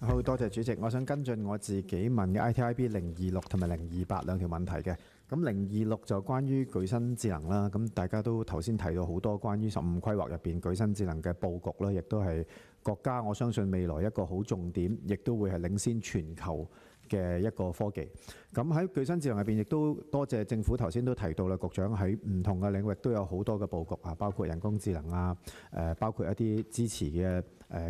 好多謝主席，我想跟進我自己問嘅 ITIB 026同埋028兩條問題嘅。咁026就關於具身智能啦，咁大家都頭先提到好多關於15規劃入邊具身智能嘅佈局啦，亦都係國家我相信未來一個好重點，亦都會係領先全球嘅一個科技。咁喺具身智能入邊，亦都多謝政府頭先都提到啦，局長喺唔同嘅領域都有好多嘅佈局啊，包括人工智能啊，包括一啲支持嘅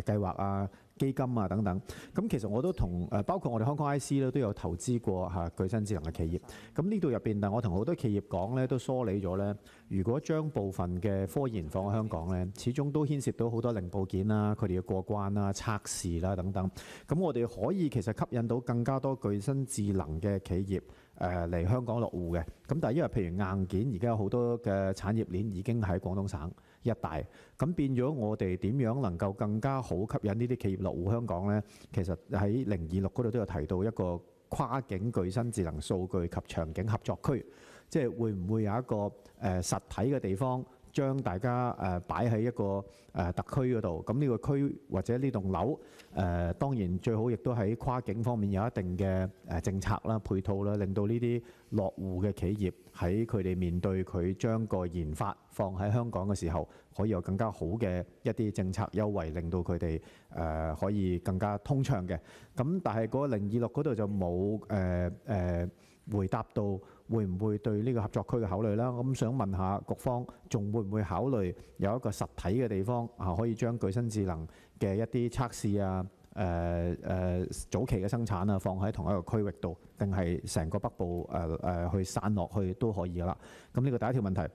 計劃啊、基金啊等等。咁其實我都同包括我哋 Hong Kong IC 咧都有投資過具身智能嘅企業。咁呢度入邊，但我同好多企業講咧，都梳理咗咧，如果將部分嘅科研放喺香港咧，始終都牽涉到好多零部件啦、佢哋嘅過關啦、測試啦等等。咁我哋可以其實吸引到更加多具身智能嘅企業嚟香港落戶嘅。咁但係因為譬如硬件而家有好多嘅產業鏈已經喺廣東省一帶，咁變咗我哋點樣能夠更加好吸引呢啲企業落戶香港呢？其實喺026嗰度都有提到一個跨境具身智能數據及場景合作區，即係會唔會有一個實體嘅地方，將大家擺喺一個特區嗰度，咁呢個區或者呢棟樓當然最好亦都喺跨境方面有一定嘅政策啦、配套啦，令到呢啲落戶嘅企業喺佢哋面對佢將個研發放喺香港嘅時候，可以有更加好嘅一啲政策優惠，令到佢哋可以更加通暢嘅。咁但係嗰個026嗰度就冇回答到會唔會對呢個合作區嘅考慮啦？咁想問下局方，仲會唔會考慮有一個實體嘅地方可以將具身智能嘅一啲測試啊、早期嘅生產啊放喺同一個區域度，定係成個北部去散落去都可以㗎啦？咁呢個第一條問題。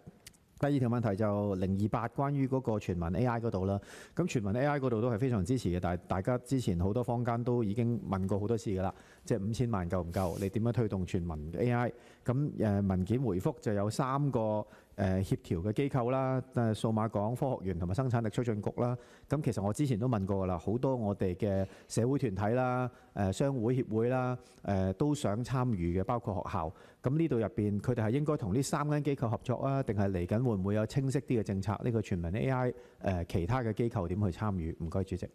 第二條問題就028關於嗰個全民 AI 嗰度啦，咁全民 AI 嗰度都係非常支持嘅，但係大家之前好多坊間都已經問過好多次㗎啦，即係5000萬夠唔夠？你點樣推動全民 AI？咁文件回覆就有3個協調嘅機構啦，數碼港、科學園同埋生產力促進局啦。咁其實我之前都問過㗎啦，好多我哋嘅社會團體啦、商會協會啦，都想參與嘅，包括學校。咁呢度入邊，佢哋係應該同呢3間機構合作啊，定係嚟緊會唔會有清晰啲嘅政策？呢個全民 AI 其他嘅機構點去參與？唔該，主席。